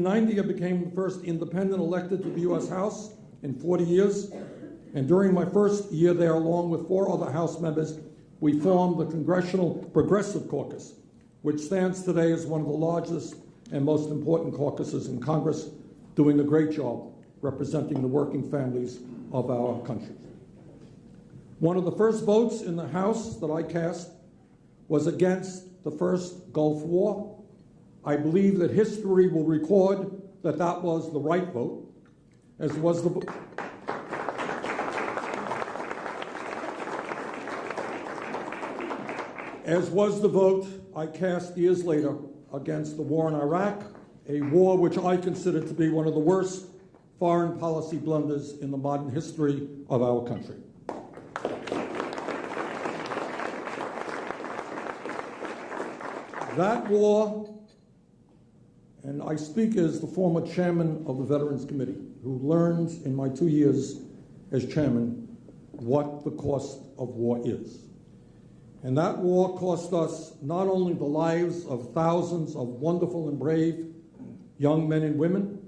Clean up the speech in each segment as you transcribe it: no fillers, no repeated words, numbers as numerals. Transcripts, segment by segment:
1990, I became the first independent elected to the U.S. House in 40 years. And during my first year there, along with 4 other House members, we formed the Congressional Progressive Caucus, which stands today as one of the largest and most important caucuses in Congress, doing a great job representing the working families of our country. One of the first votes in the House that I cast was against the first Gulf War. I believe that history will record that that was the right vote, as was the vote I cast years later against the war in Iraq, a war which I consider to be one of the worst foreign policy blunders in the modern history of our country. That war, and I speak as the former chairman of the Veterans Committee, who learned in my 2 years as chairman what the cost of war is. And that war cost us not only the lives of thousands of wonderful and brave young men and women,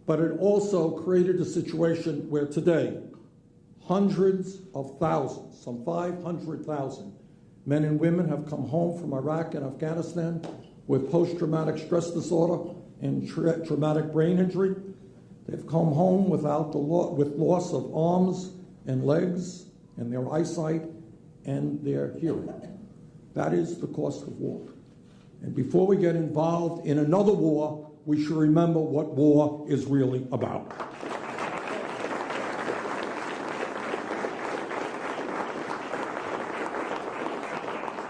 but it also created a situation where today, hundreds of thousands, some 500,000 men and women have come home from Iraq and Afghanistan with post-traumatic stress disorder and traumatic brain injury. They've come home with loss of arms and legs and their eyesight and their hearing. That is the cost of war. And before we get involved in another war, we should remember what war is really about.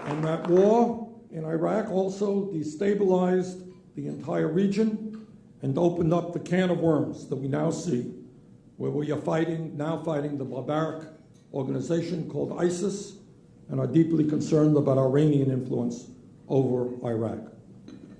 And that war in Iraq also destabilized the entire region and opened up the can of worms that we now see, where we are now fighting the barbaric organization called ISIS, and are deeply concerned about Iranian influence over Iraq.